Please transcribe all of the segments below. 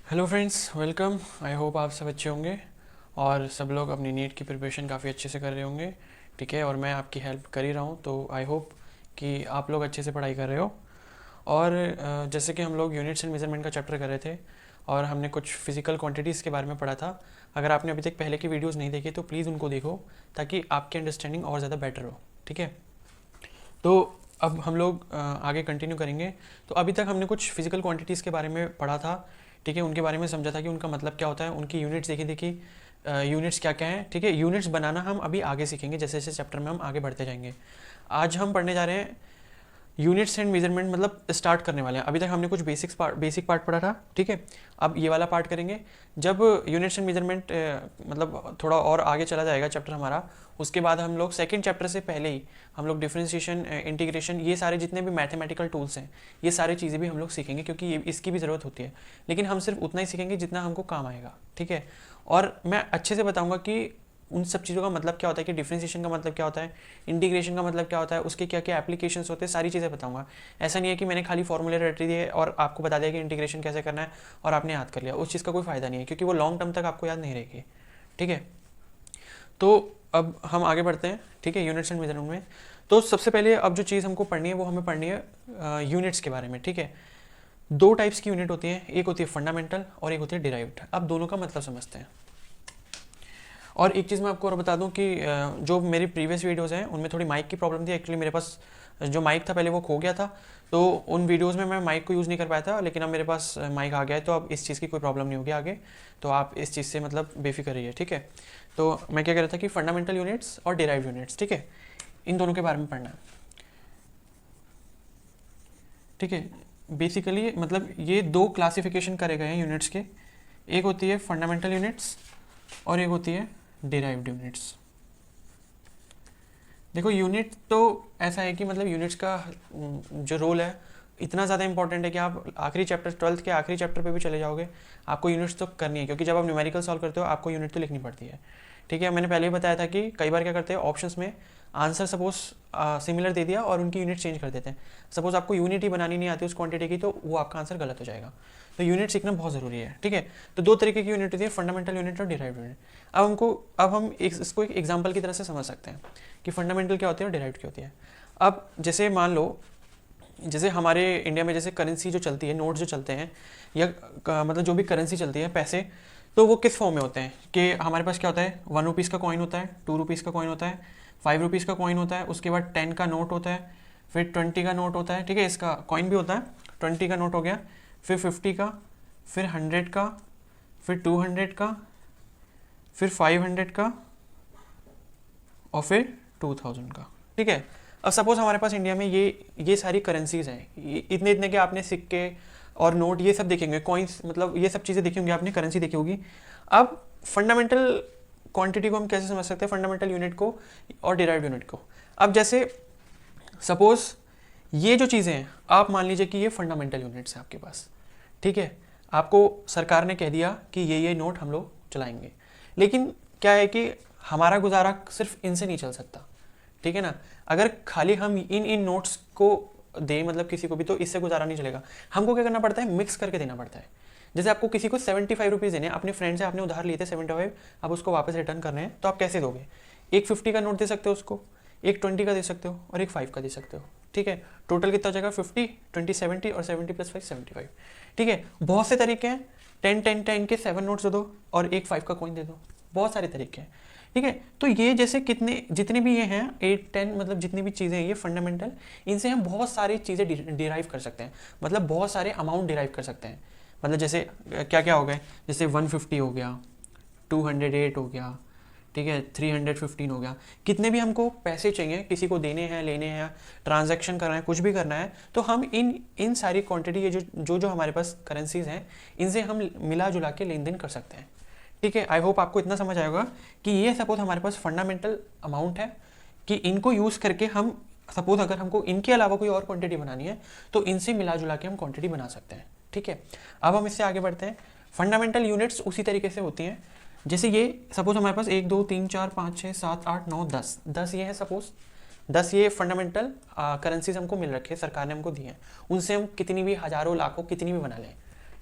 Hello friends, welcome. I hope आप सब अच्छे होंगे और सब लोग अपनी नीट की प्रिपरेशन काफ़ी अच्छे से कर रहे होंगे। ठीक है, और मैं आपकी हेल्प कर ही रहा हूँ, तो आई होप कि आप लोग अच्छे से पढ़ाई कर रहे हो। और जैसे कि हम लोग यूनिट्स एंड मेजरमेंट का चैप्टर कर रहे थे और हमने कुछ फिजिकल क्वांटिटीज़ के बारे में पढ़ा था। अगर आपने अभी तक पहले की वीडियोज़ नहीं देखी तो प्लीज़ उनको देखो, ताकि आपकी अंडरस्टैंडिंग और ज़्यादा बेटर हो। ठीक है, तो अब हम लोग आगे कंटिन्यू करेंगे। तो अभी तक हमने कुछ फिजिकल क्वांटिटीज़ के बारे में पढ़ा था। ठीक है, उनके बारे में समझा था कि उनका मतलब क्या होता है, उनकी यूनिट्स देखी देखी, यूनिट्स क्या क्या हैं। ठीक है, यूनिट्स बनाना हम अभी आगे सीखेंगे, जैसे जैसे चैप्टर में हम आगे बढ़ते जाएंगे। आज हम पढ़ने जा रहे हैं यूनिट्स एंड मेजरमेंट, मतलब स्टार्ट करने वाले हैं। अभी तक हमने कुछ बेसिक पार्ट पढ़ा था। ठीक है, अब ये वाला पार्ट करेंगे। जब यूनिट्स एंड मेजरमेंट मतलब थोड़ा और आगे चला जाएगा चैप्टर हमारा, उसके बाद हम लोग सेकंड चैप्टर से पहले ही हम लोग डिफरेंशिएशन, इंटीग्रेशन, ये सारे जितने भी मैथमेटिकल टूल्स हैं, ये सारी चीज़ें भी हम लोग सीखेंगे, क्योंकि ये इसकी भी ज़रूरत होती है। लेकिन हम सिर्फ उतना ही सीखेंगे जितना हमको काम आएगा। ठीक है, और मैं अच्छे से बताऊँगा कि उन सब चीज़ों का मतलब क्या होता है, कि डिफरेंशिएशन का मतलब क्या होता है, इंटीग्रेशन का मतलब क्या होता है, उसके क्या क्या एप्लीकेशंस होते हैं, सारी चीज़ें बताऊंगा। ऐसा नहीं है कि मैंने खाली फॉर्मूले रट दिए और आपको बता दिया कि इंटीग्रेशन कैसे करना है और आपने याद कर लिया। उस चीज़ का कोई फ़ायदा नहीं है, क्योंकि वो लॉन्ग टर्म तक आपको याद नहीं रहेगी। ठीक है, तो अब हम आगे बढ़ते हैं। ठीक है, यूनिट्स एंड मेजरमेंट में तो सबसे पहले अब जो चीज़ हमको पढ़नी है वो हमें पढ़नी है यूनिट्स के बारे में। ठीक है, दो टाइप्स की यूनिट होती है, एक होती है फंडामेंटल और एक होती है डिराइव्ड। अब दोनों का मतलब समझते हैं। और एक चीज़ मैं आपको और बता दूं कि जो मेरी प्रीवियस वीडियोज़ हैं उनमें थोड़ी माइक की प्रॉब्लम थी। एक्चुअली मेरे पास जो माइक था पहले वो खो गया था, तो उन वीडियोज़ में मैं माइक को यूज़ नहीं कर पाया था। लेकिन अब मेरे पास माइक आ गया है, तो अब इस चीज़ की कोई प्रॉब्लम नहीं होगी आगे। तो आप इस चीज़ से मतलब बेफिक्र रहिए। ठीक है, तो मैं क्या कह रहा था कि फंडामेंटल यूनिट्स और डिराइव्ड यूनिट्स, ठीक है, इन दोनों के बारे में पढ़ना है। ठीक है, बेसिकली मतलब ये दो क्लासिफिकेशन करे गए हैं यूनिट्स के। एक होती है फंडामेंटल यूनिट्स और एक होती है डिराइव्ड यूनिट्स। देखो, यूनिट तो ऐसा है कि मतलब यूनिट्स का जो रोल है इतना ज़्यादा इंपॉर्टेंट है कि आप आखिरी चैप्टर, ट्वेल्थ के आखिरी चैप्टर पे भी चले जाओगे, आपको यूनिट्स तो करनी है, क्योंकि जब आप न्यूमेरिकल सॉल्व करते हो आपको यूनिट तो लिखनी पड़ती है। ठीक है, मैंने पहले ही बताया था कि कई बार क्या करते हैं, ऑप्शंस में आंसर सपोज सिमिलर दे दिया और उनकी यूनिट चेंज कर देते हैं। सपोज आपको यूनिट ही बनानी नहीं आती उस क्वांटिटी की, तो वो आपका आंसर गलत हो जाएगा। तो यूनिट सीखना बहुत ज़रूरी है। ठीक है, तो दो तरीके की यूनिट होती है, फंडामेंटल यूनिट और डिराइव्ड यूनिट। अब हम इसको एक एग्जाम्पल की तरह से समझ सकते हैं कि फंडामेंटल क्या होती है और डिराइव्ड क्या होती है। अब जैसे मान लो, जैसे हमारे इंडिया में जैसे करेंसी जो चलती है, नोट जो चलते हैं, या मतलब जो भी करेंसी चलती है, पैसे, तो वो किस फॉर्म में होते हैं कि हमारे पास क्या होता है, 1 रुपीज़ का कॉइन होता है, 2 रुपीज़ का कॉइन होता है, 5 रुपीज़ का कॉइन होता है, उसके बाद 10 का नोट होता है, फिर 20 का नोट होता है। ठीक है, इसका कॉइन भी होता है, 20 का नोट हो गया, फिर 50 का, फिर 100 का, फिर 200 का, फिर 500 का, और फिर 2000 का। ठीक है, अब सपोज हमारे पास इंडिया में ये सारी करेंसीज हैं, इतने इतने के आपने सिक्के और नोट ये सब देखेंगे, कॉइन्स, मतलब ये सब चीज़ें देखी होंगी आपने, करेंसी देखी होगी। अब फंडामेंटल क्वांटिटी को हम कैसे समझ सकते हैं, फंडामेंटल यूनिट को और डिराइव्ड यूनिट को। अब जैसे सपोज ये जो चीज़ें हैं, आप मान लीजिए कि ये फंडामेंटल यूनिट्स हैं आपके पास। ठीक है, आपको सरकार ने कह दिया कि ये नोट हम लोग चलाएंगे, लेकिन क्या है कि हमारा गुजारा सिर्फ इनसे नहीं चल सकता। ठीक है ना, अगर खाली हम इन नोट्स को दें, मतलब किसी को भी, तो इससे गुजारा नहीं चलेगा। हमको क्या करना पड़ता है, मिक्स करके देना पड़ता है। जैसे आपको किसी को 75 रुपीज़ देने, अपने फ्रेंड से आपने उधार लिए थे 75, आप उसको वापस रिटर्न करने हैं, तो आप कैसे दोगे? एक 50 का नोट दे सकते हो उसको, एक 20 का दे सकते हो और एक 5 का दे सकते हो। ठीक है, टोटल कितना हो जाएगा, 50, 20, 70 और 70 + 5 75। ठीक है, बहुत से तरीके हैं, 10 के 7 नोट्स दे दो और एक 5 का कॉइन दे दो, बहुत सारे तरीके हैं। ठीक है, तो ये जैसे जितने भी ये हैं 8, 10, मतलब जितनी भी चीज़ें हैं ये फंडामेंटल, इनसे हम बहुत सारी चीज़ें डिराइव कर सकते हैं, मतलब बहुत सारे अमाउंट डिराइव कर सकते हैं। मतलब जैसे क्या क्या हो गए, जैसे 150 हो गया, 208 हो गया, ठीक है, 315 हो गया। कितने भी हमको पैसे चाहिए, किसी को देने हैं, लेने हैं, ट्रांजैक्शन करना है, कुछ भी करना है, तो हम इन सारी क्वांटिटी, ये जो हमारे पास करेंसीज हैं, इनसे हम मिला जुला के लेन देन कर सकते हैं। ठीक है, आई होप आपको इतना समझ आएगा कि ये सपोज हमारे पास फंडामेंटल अमाउंट है, कि इनको यूज़ करके हम सपोज अगर हमको इनके अलावा कोई और क्वांटिटी बनानी है, तो इनसे मिला जुला के हम क्वांटिटी बना सकते हैं। ठीक है, अब हम इससे आगे बढ़ते हैं। फंडामेंटल यूनिट्स उसी तरीके से होती हैं, जैसे ये सपोज हमारे पास 1, 2, 3, 4, 5, 6, 7, 8, 9, 10 ये है, सपोज 10 ये फंडामेंटल करेंसीज हमको मिल रखे हैं, सरकार ने हमको दी हैं, उनसे हम कितनी भी हज़ारों लाखों कितनी भी बना लें।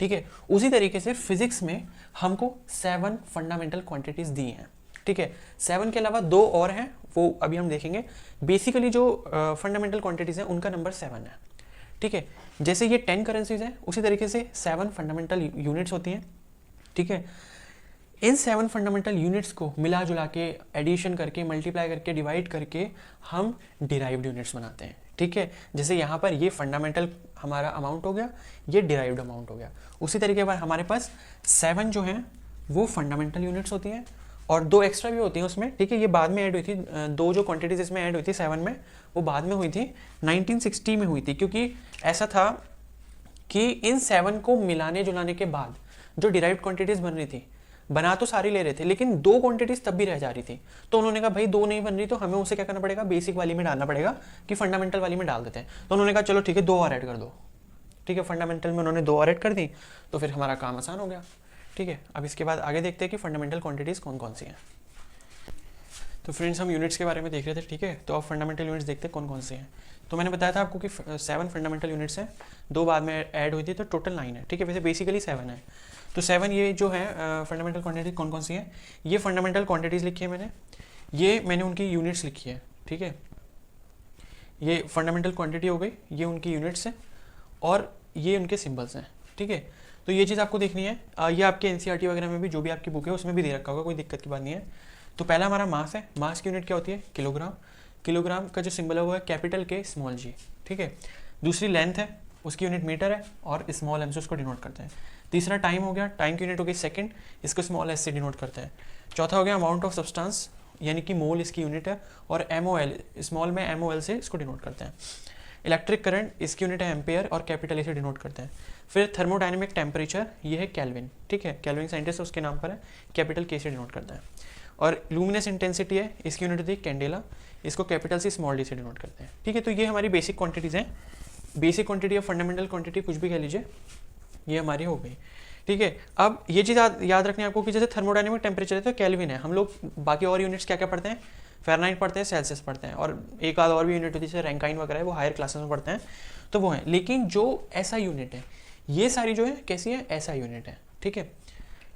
ठीक है। उसी तरीके से फिजिक्स में हमको 7 फंडामेंटल क्वांटिटीज दी हैं, ठीक है। 7 के अलावा 2 और हैं, वो अभी हम देखेंगे। बेसिकली जो फंडामेंटल क्वांटिटीज हैं उनका नंबर 7 है, ठीक है। जैसे ये 10 करेंसीज हैं, उसी तरीके से 7 फंडामेंटल यूनिट्स होती हैं, ठीक है। इन 7 फंडामेंटल यूनिट्स को मिला जुला के एडिशन करके मल्टीप्लाई करके डिवाइड करके हम डिराइव्ड यूनिट्स बनाते हैं, ठीक है। जैसे यहाँ पर ये फंडामेंटल हमारा अमाउंट हो गया, ये डिराइव्ड अमाउंट हो गया। उसी तरीके पर हमारे पास 7 जो हैं वो फंडामेंटल यूनिट्स होती हैं और 2 एक्स्ट्रा भी होती हैं उसमें, ठीक है। ये बाद में ऐड हुई थी, 2 जो क्वांटिटीज इसमें ऐड हुई थी 7 में, वो बाद में हुई थी, 1960 में हुई थी। क्योंकि ऐसा था कि इन 7 को मिलाने जुलाने के बाद जो डिराइव्ड क्वांटिटीज बन रही थी, बना तो सारी ले रहे थे लेकिन 2 क्वांटिटीज तब भी रह जा रही थी। तो उन्होंने कहा भाई 2 नहीं बन रही तो हमें उसे क्या करना पड़ेगा, बेसिक वाली में डालना पड़ेगा कि फंडामेंटल वाली में डाल देते हैं। तो उन्होंने कहा चलो ठीक है 2 और ऐड कर दो, ठीक है। फंडामेंटल में उन्होंने 2 और ऐड कर दी, तो फिर हमारा काम आसान हो गया, ठीक है। अब इसके बाद आगे देखते हैं कि फंडामेंटल क्वांटिटीज कौन कौन सी हैं। तो फ्रेंड्स हम यूनिट्स के बारे में देख रहे थे, ठीक है। तो अब फंडामेंटल यूनिट्स देखते हैं कौन कौन से हैं। तो मैंने बताया था आपको कि 7 फंडामेंटल यूनिट्स हैं, 2 बाद में ऐड हुई थी, तो टोटल 9 है, ठीक है। वैसे बेसिकली 7 है। तो 7 ये जो है फंडामेंटल क्वांटिटी कौन कौन सी है, ये फंडामेंटल क्वांटिटीज़ लिखी है मैंने उनकी यूनिट्स लिखी है, ठीक है। ये फंडामेंटल क्वांटिटी हो गई, ये उनकी यूनिट्स हैं और ये उनके सिंबल्स हैं, ठीक है। तो ये चीज़ आपको देखनी है। ये आपके एनसीईआरटी वगैरह में भी जो भी आपकी बुक है उसमें भी दे रखा होगा, कोई दिक्कत की बात नहीं है। तो पहला हमारा मास है, मास की यूनिट क्या होती है, किलोग्राम। किलोग्राम का जो सिंबल है वो है कैपिटल के स्मॉल जी, ठीक है। दूसरी लेंथ है, उसकी यूनिट मीटर है और स्मॉल एम से उसको डिनोट करते हैं। तीसरा टाइम हो गया, टाइम की यूनिट हो गई सेकंड, इसको स्मॉल एस से डिनोट करते हैं। चौथा हो गया अमाउंट ऑफ सब्सटेंस, यानी कि मोल इसकी यूनिट है, और MOL स्मॉल में MOL से इसको डिनोट करते हैं। इलेक्ट्रिक करंट, इसकी यूनिट है एम्पेयर और कैपिटल ए से डिनोट करते हैं। फिर थर्मोडायनेमिक टेम्परेचर, ये है केल्विन, ठीक है। केल्विन साइंटिस्ट उसके नाम पर है, कैपिटल के से डिनोट करता है। और लूमिनस इंटेंसिटी है, इसकी यूनिट होती है कैंडेला, इसको कैपिटल से स्मॉल डी से डिनोट करते हैं, ठीक है। तो ये हमारी बेसिक क्वांटिटीज़ हैं। बेसिक क्वांटिटी या फंडामेंटल क्वांटिटी कुछ भी कह लीजिए, ये हमारी हो गई, ठीक है। अब ये चीज़ याद रखनी है आपको कि जैसे थर्मोडायनेमिक टेम्परेचर है तो केल्विन है। हम लोग बाकी और यूनिट्स क्या क्या पढ़ते हैं, फ़ारेनहाइट पढ़ते हैं, सेल्सियस पढ़ते हैं, और एक आध और भी यूनिट होती है जैसे रैंकाइन वगैरह है, वो हायर क्लासेस में पढ़ते हैं, तो वो है। लेकिन जो ऐसा यूनिट है, ये सारी जो है कैसी है, ऐसा यूनिट है, ठीक है।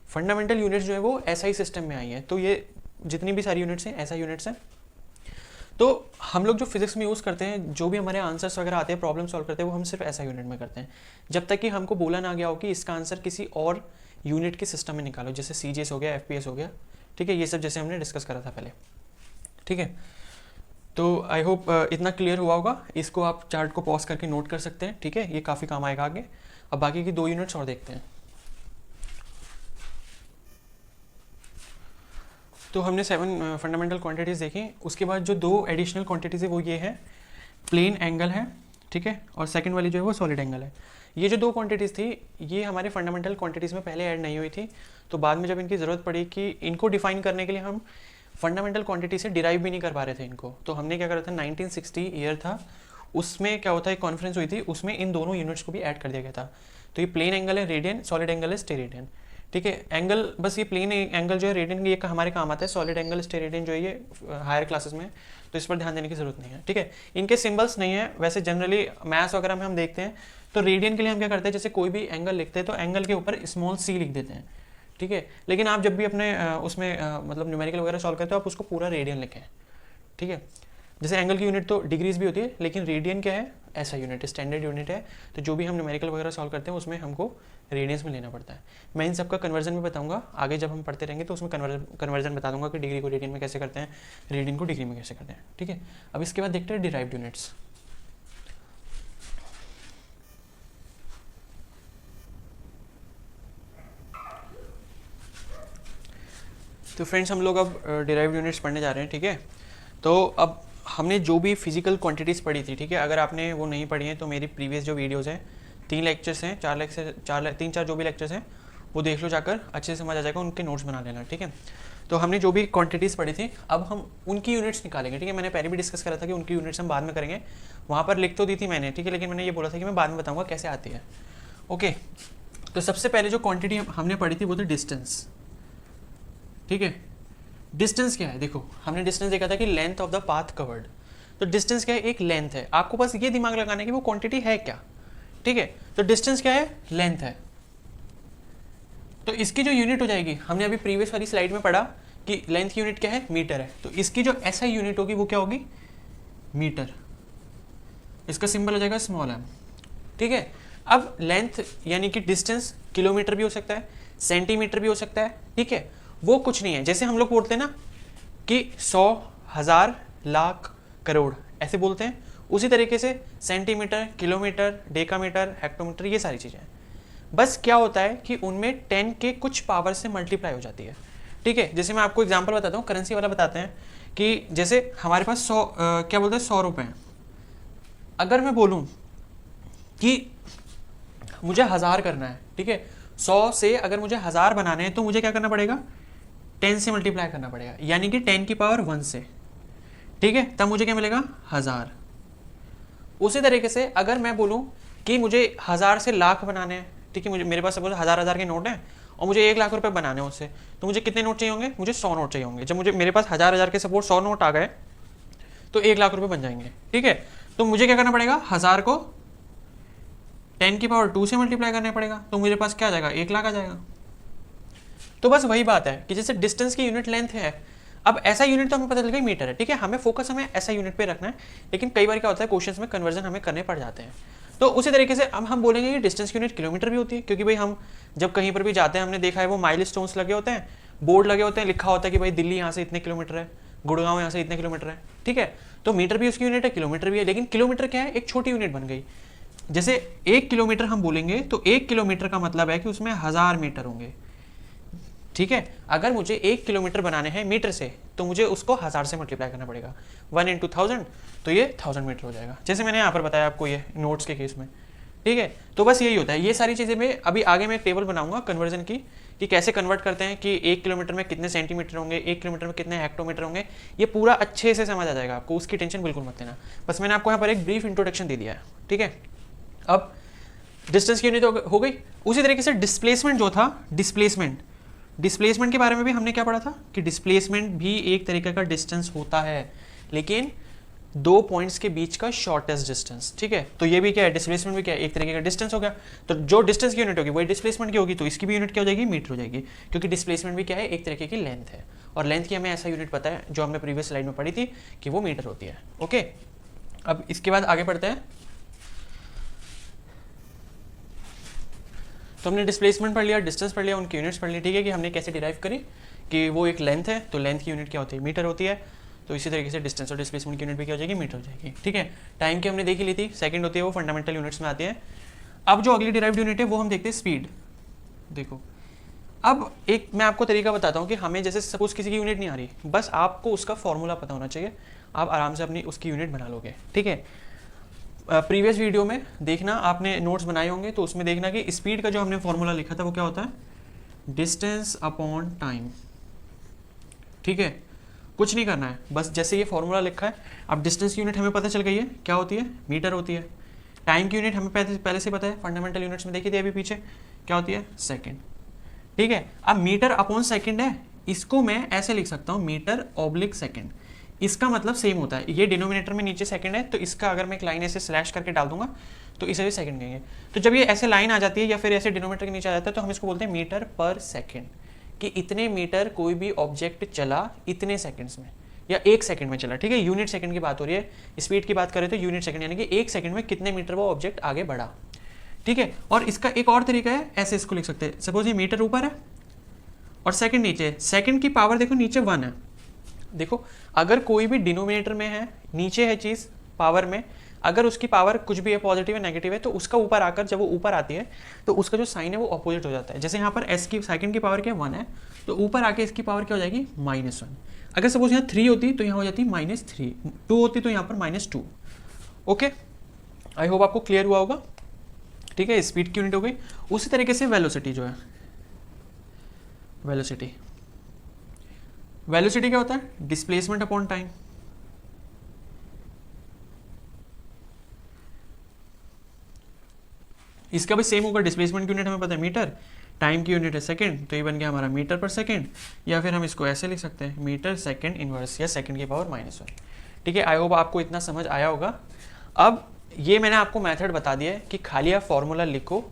फंडामेंटल यूनिट्स जो है वो ऐसा ही सिस्टम में आई है। तो ये जितनी भी सारी यूनिट्स हैं ऐसा यूनिट्स हैं। तो हम लोग जो फिजिक्स में यूज़ करते हैं, जो भी हमारे आंसर्स वगैरह आते हैं, प्रॉब्लम सॉल्व करते हैं, वो हम सिर्फ ऐसा यूनिट में करते हैं, जब तक कि हमको बोला ना गया हो कि इसका आंसर किसी और यूनिट के सिस्टम में निकालो, जैसे CGS हो गया, FPS हो गया, ठीक है। ये सब जैसे हमने डिस्कस करा था पहले, ठीक है। तो आई होप इतना क्लियर हुआ होगा। इसको आप चार्ट को पॉज करके नोट कर सकते हैं, ठीक है। ये काफ़ी काम आएगा आगे। अब बाकी की 2 यूनिट्स और देखते हैं। तो हमने 7 फंडामेंटल क्वांटिटीज़ देखी। उसके बाद जो 2 एडिशनल क्वांटिटीज़ है वो ये है, प्लेन एंगल है, ठीक है, और सेकंड वाली जो है वो सॉलिड एंगल है। ये जो 2 क्वांटिटीज़ थी ये हमारे फंडामेंटल क्वांटिटीज़ में पहले ऐड नहीं हुई थी। तो बाद में जब इनकी ज़रूरत पड़ी कि इनको डिफाइन करने के लिए हम फंडामेंटल क्वांटिटी से डिराइव भी नहीं कर पा रहे थे इनको, तो हमने क्या करा था, 1960 ईयर था, उसमें क्या होता है, कॉन्फ्रेंस हुई थी, उसमें इन दोनों यूनिट्स को भी ऐड कर दिया गया था। तो ये प्लेन एंगल है रेडियन, सॉलिड एंगल है स्टेरेडियन, ठीक है। एंगल बस ये प्लेन एंगल जो है रेडियन, ये हमारे काम आता है। सॉलिड एंगल स्टेरेडियन जो है ये हायर क्लासेस में, तो इस पर ध्यान देने की जरूरत नहीं है, ठीक है। इनके सिंबल्स नहीं है। वैसे जनरली मैथ्स वगैरह में हम देखते हैं तो रेडियन के लिए हम क्या करते हैं, जैसे कोई भी एंगल लिखते हैं तो एंगल के ऊपर स्मॉल c लिख देते हैं, ठीक है। लेकिन आप जब भी अपने उसमें मतलब न्यूमेरिकल वगैरह सॉल्व करते हो आप उसको पूरा रेडियन लिखें, ठीक है। जैसे एंगल की यूनिट तो डिग्रीज भी होती है, लेकिन रेडियन क्या है, ऐसा यूनिट है, स्टैंडर्ड यूनिट है। तो जो भी हम न्यूमेरिकल वगैरह सॉल्व करते हैं उसमें हमको रेडियंस में लेना पड़ता है। मैं इन सबका कन्वर्जन भी बताऊंगा आगे, जब हम पढ़ते रहेंगे तो उसमें कन्वर्जन बता दूंगा कि डिग्री को रेडियन में कैसे करते हैं, रेडियन को डिग्री में कैसे करते हैं, ठीक है। अब इसके बाद देखते हैं डिराइव्ड यूनिट्स। तो फ्रेंड्स हम लोग अब डिराइव्ड यूनिट्स पढ़ने जा रहे हैं, ठीक है। तो अब हमने जो भी फिजिकल क्वांटिटीज़ पढ़ी थी, ठीक है, अगर आपने वो नहीं पढ़ी हैं तो मेरी प्रीवियस जो वीडियोज़ हैं, 3 लेक्चर्स हैं, 3-4 जो भी लेक्चर्स हैं वो देख लो जाकर, अच्छे से समझ आ जाएगा, उनके नोट्स बना लेना, ठीक है। तो हमने जो भी क्वांटिटीज़ पढ़ी थी अब हम उनकी यूनिट्स निकालेंगे, ठीक है। मैंने पहले भी डिस्कस करा था कि उनकी यूनिट्स हम बाद में करेंगे, वहाँ पर लिख तो दी थी मैंने, ठीक है, लेकिन मैंने ये बोला था कि मैं बाद में बताऊँगा कैसे आती है, ओके। तो सबसे पहले जो क्वान्टिटी हमने पढ़ी थी वो थी डिस्टेंस, ठीक है। डिस्टेंस क्या है, देखो हमने डिस्टेंस देखा था कि length of the path covered. तो डिस्टेंस क्या है, एक लेंथ है। आपको बस ये दिमाग लगाना है कि वो क्वांटिटी है क्या, ठीक है। तो डिस्टेंस क्या है, लेंथ है, तो इसकी जो यूनिट हो जाएगी, हमने अभी प्रीवियस वाली स्लाइड में पढ़ा कि लेंथ की यूनिट क्या है, मीटर है, तो इसकी जो एसआई यूनिट होगी वो क्या होगी, मीटर। इसका सिंबल हो जाएगा स्मॉल m। ठीक है, अब लेंथ यानी कि डिस्टेंस किलोमीटर भी हो सकता है, सेंटीमीटर भी हो सकता है। ठीक है, वो कुछ नहीं है, जैसे हम लोग बोलते हैं ना कि 100, 1000, लाख, करोड़, ऐसे बोलते हैं, उसी तरीके से सेंटीमीटर, किलोमीटर, डेकामीटर, हेक्टोमीटर, ये सारी चीज़ें हैं। बस क्या होता है कि उनमें 10 के कुछ पावर से मल्टीप्लाई हो जाती है। ठीक है, जैसे मैं आपको एग्जांपल बताता हूँ, करेंसी वाला बताते हैं कि जैसे हमारे पास 100 क्या बोलते हैं 100 रुपये हैं। अगर मैं बोलूँ कि मुझे 1000 करना है, ठीक है, 100 से अगर मुझे 1000 बनाने हैं तो मुझे क्या करना पड़ेगा, 10 से मल्टीप्लाई करना पड़ेगा, यानी कि 10 की पावर 1 से। ठीक है, तब मुझे क्या मिलेगा, 1000। उसी तरीके से अगर मैं बोलूं कि मुझे 1000 से लाख बनाने हैं, ठीक है, मुझे मेरे पास सपोज 1000 के नोट हैं और मुझे 1 लाख रुपए बनाने हैं उससे, तो मुझे कितने नोट चाहिए होंगे, मुझे 100 नोट चाहिए होंगे। जब मुझे मेरे पास 1000 के सपोज 100 नोट आ गए तो 1 लाख रुपए बन जाएंगे। ठीक है, तो मुझे क्या करना पड़ेगा, 1000 को 10 की पावर 2 से मल्टीप्लाई करना पड़ेगा, तो मेरे पास क्या आ जाएगा, 1 लाख आ जाएगा। तो बस वही बात है कि जैसे डिस्टेंस की यूनिट लेंथ है, अब ऐसा यूनिट तो हमें पता चल गया मीटर है। ठीक है, हमें फोकस हमें ऐसा यूनिट पे रखना है, लेकिन कई बार क्या होता है क्वेश्चंस में कन्वर्जन हमें करने पड़ जाते हैं। तो उसी तरीके से अब हम बोलेंगे कि डिस्टेंस की यूनिट किलोमीटर भी होती है, क्योंकि भाई हम जब कहीं पर भी जाते हैं हमने देखा है वो माइल स्टोन्स लगे होते हैं, बोर्ड लगे होते हैं, लिखा होता है कि भाई दिल्ली यहाँ से इतने किलोमीटर है, गुड़गांव यहाँ से इतने किलोमीटर है। ठीक है, तो मीटर भी उसकी यूनिट है, किलोमीटर भी है, लेकिन किलोमीटर क्या है, एक छोटी यूनिट बन गई। जैसे 1 किलोमीटर हम बोलेंगे तो 1 किलोमीटर का मतलब है कि उसमें 1000 मीटर होंगे। ठीक है, अगर मुझे 1 किलोमीटर बनाने हैं मीटर से तो मुझे उसको 1000 से मल्टीप्लाई करना पड़ेगा, 1 × 1000, तो ये 1000 मीटर हो जाएगा, जैसे मैंने यहाँ पर बताया आपको ये नोट्स के केस में। ठीक है, तो बस यही होता है। ये सारी चीज़ें मैं अभी आगे मैं एक टेबल बनाऊंगा कन्वर्जन की, कि कैसे कन्वर्ट करते हैं कि 1 किलोमीटर में कितने सेंटीमीटर होंगे, 1 किलोमीटर में कितने हेक्टोमीटर होंगे, ये पूरा अच्छे से समझ आ जाएगा आपको, उसकी टेंशन बिल्कुल मत लेना। बस मैंने आपको यहाँ पर एक ब्रीफ इंट्रोडक्शन दे दिया है। ठीक है, अब डिस्टेंस की यूनिट हो गई। उसी तरीके से डिस्प्लेसमेंट जो था, डिस्प्लेसमेंट के बारे में भी हमने क्या पढ़ा था कि डिस्प्लेसमेंट भी एक तरीके का डिस्टेंस होता है, लेकिन 2 पॉइंट्स के बीच का शॉर्टेस्ट डिस्टेंस। ठीक है, तो ये भी क्या है, डिस्प्लेसमेंट भी क्या है, एक तरीके का डिस्टेंस हो गया। तो जो डिस्टेंस की यूनिट होगी वही डिस्प्लेसमेंट की होगी, तो इसकी भी यूनिट क्या हो जाएगी, मीटर हो जाएगी, क्योंकि डिस्प्लेसमेंट भी क्या है, एक तरीके की लेंथ है, और लेंथ की हमें ऐसा यूनिट पता है जो हमने प्रीवियस स्लाइड में पढ़ी थी कि वो मीटर होती है। ओके, अब इसके बाद आगे बढ़ते हैं। तो हमने डिस्प्लेसमेंट पढ़ लिया, डिस्टेंस पढ़ लिया, उनकी यूनिट्स पढ़ ली। ठीक है, कि हमने कैसे डिराइव करी कि वो एक लेंथ है, तो लेंथ की यूनिट क्या होती है, मीटर होती है। तो इसी तरीके से डिस्टेंस और डिस्प्लेसमेंट की यूनिट भी क्या हो जाएगी, मीटर हो जाएगी। ठीक है, टाइम की हमने देख ली थी, सेकंड होती है, वो फंडामेंटल यूनिट्स में आती है। अब जो अगली डिराइव्ड यूनिट है वो हम देखते हैं स्पीड। देखो, अब एक मैं आपको तरीका बताता हूँ कि हमें जैसे सपोज किसी की यूनिट नहीं आ रही, बस आपको उसका फॉर्मूला पता होना चाहिए, आप आराम से अपनी उसकी यूनिट बना लोगे। ठीक है, प्रीवियस वीडियो में देखना, आपने नोट्स बनाए होंगे, तो उसमें देखना कि स्पीड का जो हमने फॉर्मूला लिखा था वो क्या होता है, डिस्टेंस अपॉन टाइम। ठीक है, कुछ नहीं करना है, बस जैसे ये फॉर्मूला लिखा है। अब डिस्टेंस की यूनिट हमें पता चल गई है, क्या होती है, मीटर होती है। टाइम की यूनिट हमें पहले से पता है, फंडामेंटल यूनिट्स में देखी थी अभी पीछे, क्या होती है, सेकेंड। ठीक है, अब मीटर अपॉन सेकेंड है, इसको मैं ऐसे लिख सकता हूँ, मीटर ऑब्लिक सेकेंड। इसका मतलब सेम होता है, ये डिनोमिनेटर में नीचे सेकंड है, तो इसका अगर मैं एक लाइन ऐसे स्लैश करके डाल दूंगा तो इसे भी सेकंड कहेंगे। तो जब ये ऐसे लाइन आ जाती है या फिर ऐसे डिनोमिनेटर के नीचे आ जाता है तो हम इसको बोलते हैं मीटर पर सेकंड, कि इतने मीटर कोई भी ऑब्जेक्ट चला इतने सेकंड्स में या 1 सेकंड में चला। ठीक है, यूनिट सेकंड की बात हो रही है, स्पीड की बात करें तो यूनिट सेकंड, यानी कि 1 सेकंड में कितने मीटर वो ऑब्जेक्ट आगे बढ़ा। ठीक है, और इसका एक और तरीका है, ऐसे इसको लिख सकते हैं, सपोज ये मीटर ऊपर है और सेकंड नीचे, सेकंड की पावर देखो नीचे 1 है। देखो, अगर कोई भी डिनोमिनेटर में है, नीचे है चीज़ पावर में, अगर उसकी पावर कुछ भी है, पॉजिटिव है, नेगेटिव है, तो उसका ऊपर आकर जब वो ऊपर आती है तो उसका जो साइन है वो अपोजिट हो जाता है। जैसे यहाँ पर एस की सेकंड की पावर क्या 1 है, तो ऊपर आके इसकी पावर क्या हो जाएगी, -1। अगर सपोज यहाँ 3 होती तो यहाँ हो जाती -3, 2 होती तो यहाँ पर -2। ओके, आई होप आपको क्लियर हुआ होगा। ठीक है, स्पीड की यूनिट हो गई। उसी तरीके से वेलोसिटी जो है, वेलोसिटी क्या होता है, डिस्प्लेसमेंट अपॉन टाइम। इसका भी सेम होगा, डिस्प्लेसमेंट की यूनिट हमें पता है मीटर, टाइम की यूनिट है सेकंड, तो ये बन गया हमारा मीटर पर सेकंड, या फिर हम इसको ऐसे लिख सकते हैं, मीटर सेकंड इनवर्स या सेकंड की पावर -1। ठीक है, आई होप आपको इतना समझ आया होगा। अब ये मैंने आपको मेथड बता दिया है कि खाली आप फॉर्मूला लिखो,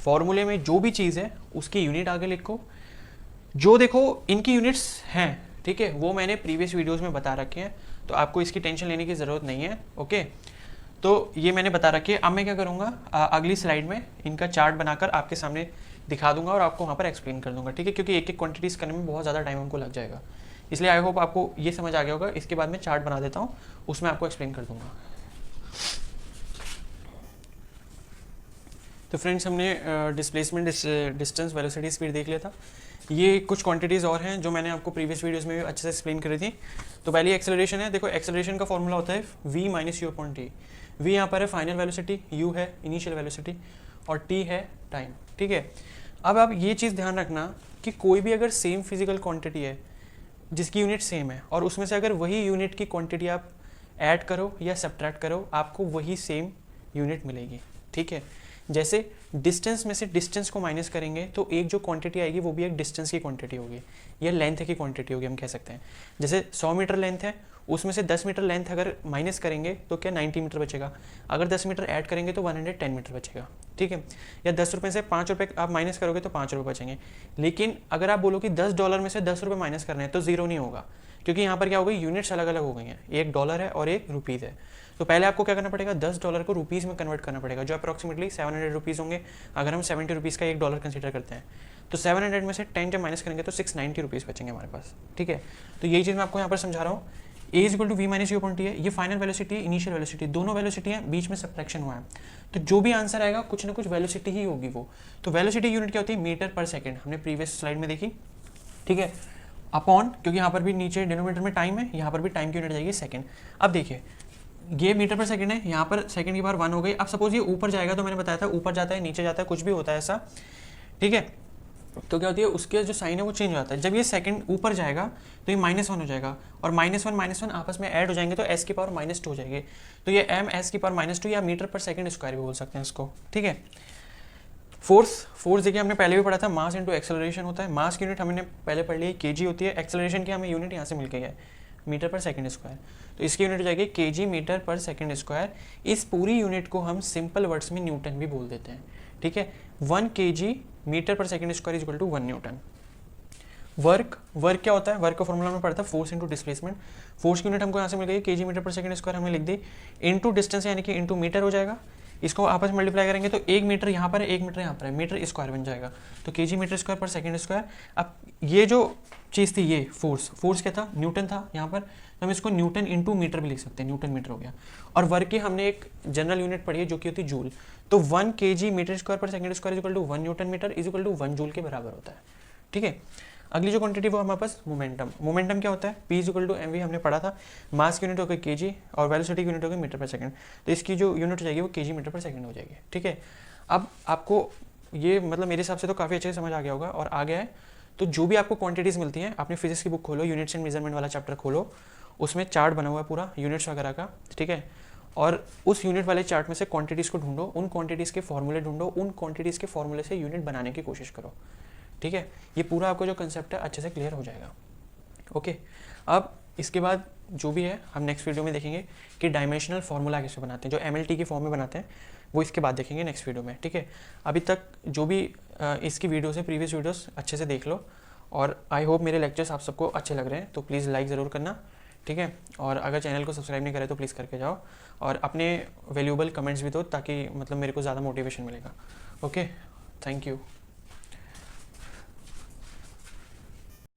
फॉर्मूले में जो भी चीज़ है उसकी यूनिट आगे लिखो। जो देखो इनकी यूनिट्स हैं, ठीक है, वो मैंने प्रीवियस वीडियोस में बता रखे हैं, तो आपको इसकी टेंशन लेने की ज़रूरत नहीं है। ओके, तो ये मैंने बता रखी है। अब मैं क्या करूँगा, अगली स्लाइड में इनका चार्ट बनाकर आपके सामने दिखा दूंगा और आपको वहाँ पर एक्सप्लेन कर दूंगा, ठीक है, क्योंकि एक एक क्वांटिटीज़ करने में बहुत ज़्यादा टाइम हमको लग जाएगा। इसलिए आई होप आपको ये समझ आ गया होगा। इसके बाद मैं चार्ट बना देता हूँ, उसमें आपको एक्सप्लेन कर दूंगा। तो फ्रेंड्स, हमने डिस्प्लेसमेंट, डिस्टेंस, वेलोसिटी, स्पीड देख लिया था। ये कुछ क्वांटिटीज़ और हैं जो मैंने आपको प्रीवियस वीडियोस में भी अच्छे से एक्सप्लेन करी थी। तो पहली एक्सेलरेशन है। देखो, एक्सेलरेशन का फॉर्मूला होता है v minus U upon T. v यहाँ पर है फाइनल वेलोसिटी, u है इनिशियल वेलोसिटी और t है टाइम, ठीक है। अब आप ये चीज़ ध्यान रखना कि कोई भी अगर सेम फिजिकल क्वांटिटी है जिसकी यूनिट सेम है और उसमें से अगर वही यूनिट की क्वांटिटी आप ऐड करो या सब्ट्रैक्ट करो, आपको वही सेम यूनिट मिलेगी, ठीक है। जैसे डिस्टेंस में से डिस्टेंस को माइनस करेंगे तो एक जो क्वांटिटी आएगी वो भी एक डिस्टेंस की क्वांटिटी होगी या लेंथ की क्वांटिटी होगी, हम कह सकते हैं। जैसे 100 मीटर लेंथ है, उसमें से 10 मीटर लेंथ अगर माइनस करेंगे तो क्या 90 मीटर बचेगा। अगर 10 मीटर ऐड करेंगे तो 110 मीटर बचेगा, ठीक है। या 10 रुपये से 5 रुपये आप माइनस करोगे तो 5 रुपये बचेंगे। लेकिन अगर आप बोलो कि $10 में से 10 रुपये माइनस करना है तो जीरो नहीं होगा, क्योंकि यहाँ पर क्या हो गई, यूनिट्स अलग अलग हो गई हैं। एक डॉलर है और एक रुपीज़ है। तो पहले आपको क्या करना पड़ेगा, $10 को रुपीज़ में कन्वर्ट करना पड़ेगा, जो अप्रॉक्सीमेटली 700 रुपीज़ होंगे। अगर हम 70 रुपीज़ का $1 कंसीडर करते हैं तो 700 में से 10 जब माइनस करेंगे तो 690 रुपीज़ बचेंगे हमारे पास, ठीक है। तो यही चीज़ मैं आपको यहाँ पर समझा रहा हूँ। A is equal to V minus U upon T है। ये फाइनल वेलोसिटी है, इनिशियल वेलोसिटी, दोनों वेलोसिटी है, बीच में सब्ट्रैक्शन हुआ है। तो जो भी आंसर आएगा कुछ ना कुछ वेलोसिटी ही होगी वो। तो वेलोसिटी यूनिट क्या होती है, मीटर पर सेकेंड, हमने प्रीवियस स्लाइड में देखी, ठीक है। अपॉन, क्योंकि यहाँ पर भी नीचे डिनोमिनेटर में टाइम है, यहाँ पर भी टाइम की यूनिट जाएगी सेकंड। अब देखिए, ये मीटर पर सेकंड है, यहाँ पर सेकंड की पावर 1 हो गई। अब सपोज ये ऊपर जाएगा, तो मैंने बताया था ऊपर जाता है नीचे जाता है, कुछ भी होता है ऐसा, ठीक है। तो क्या होती है, उसके जो साइन है वो चेंज हो जाता है। जब ये सेकंड ऊपर जाएगा तो ये -1 हो जाएगा और -1 आपस में ऐड हो जाएंगे तो s की पावर -2 हो जाएगी। तो ये m s की पावर -2 या मीटर पर सेकंड स्क्वायर भी बोल सकते हैं इसको, ठीक है। फोर्स देखिए हमने पहले भी पढ़ा था, मास इंटू एक्सेलरेशन होता है। मास की यूनिट हमने पहले पढ़ ली kg होती है, एक्सेलरेशन की हमें यूनिट यहाँ से मिल गई है मीटर पर सेकंड स्क्वायर। तो इसकी यूनिट हो जाएगी kg metre per second square. इस पूरी यूनिट को हम सिंपल वर्ड्स में न्यूटन भी बोल देते हैं, ठीक है। 1 kg metre per second square is equal to 1 newton. Work क्या होता है, वर्क का फॉर्मूला में पढ़ता है फोर्स इंटू डिस्प्लेसमेंट। फोर्स की यूनिट हमको यहाँ से मिल गई kg metre per second square, हमने लिख दी, इंटू डिस्टेंस यानी कि इंटू मीटर हो जाएगा। इसको आपस में मल्टीप्लाई करेंगे तो 1 मीटर यहाँ पर है, 1 मीटर यहाँ पर है, मीटर स्क्वायर बन जाएगा। तो kg metre square per second square. अब ये जो चीज़ थी, ये फोर्स क्या था, न्यूटन था यहाँ पर, तो हम इसको न्यूटन इंटू मीटर भी लिख सकते हैं, न्यूटन मीटर हो गया। और वर्क की हमने एक जनरल यूनिट पढ़ी है जो कि होती है जूल। तो 1 kg metre square per second square is equal to 1 newton metre is equal to 1 joule के बराबर होता है, ठीक है। अगली जो क्वांटिटी वो हमारे पास मोमेंटम क्या होता है, P is equal to mv हमने पढ़ा था। मास की यूनिट हो गई kg और वेलोसिटी की यूनिट हो गई मीटर पर सेकंड। तो इसकी जो यूनिट हो जाएगी वो kg मीटर पर सेकंड हो जाएगी, ठीक है। अब आपको ये मतलब मेरे हिसाब से तो काफ़ी अच्छे से समझ आ गया होगा और आ गया है। तो जो भी आपको क्वांटिटीज़ मिलती हैं, अपनी फिजिक्स की बुक खोलो, यूनिट्स एंड मेजरमेंट वाला चैप्टर खोलो, उसमें चार्ट बना हुआ है पूरा यूनिट्स वगैरह का, ठीक है। और उस यूनिट वाले चार्ट में से क्वांटिटीज़ को ढूंढो, उन क्वांटिटीज़ के फॉर्मूले ढूंढो, उन क्वांटिटीज़ के फॉर्मूले से यूनिट बनाने की कोशिश करो, ठीक है। ये पूरा आपको जो कंसेप्ट है अच्छे से क्लियर हो जाएगा, ओके। अब इसके बाद जो भी है हम नेक्स्ट वीडियो में देखेंगे कि डायमेंशनल फार्मूला कैसे बनाते हैं, जो MLT की फॉर्म में बनाते हैं, वो इसके बाद देखेंगे नेक्स्ट वीडियो में, ठीक है। अभी तक जो भी इसकी वीडियोस है, प्रीवियस वीडियोस अच्छे से देख लो और आई होप मेरे लेक्चर्स आप सबको अच्छे लग रहे हैं। तो प्लीज़ लाइक ज़रूर करना, ठीक है। और अगर चैनल को सब्सक्राइब नहीं करे तो प्लीज़ करके जाओ और अपने वैल्यूएबल कमेंट्स भी दो, ताकि मतलब मेरे को ज़्यादा मोटिवेशन मिलेगा, ओके। Thank you.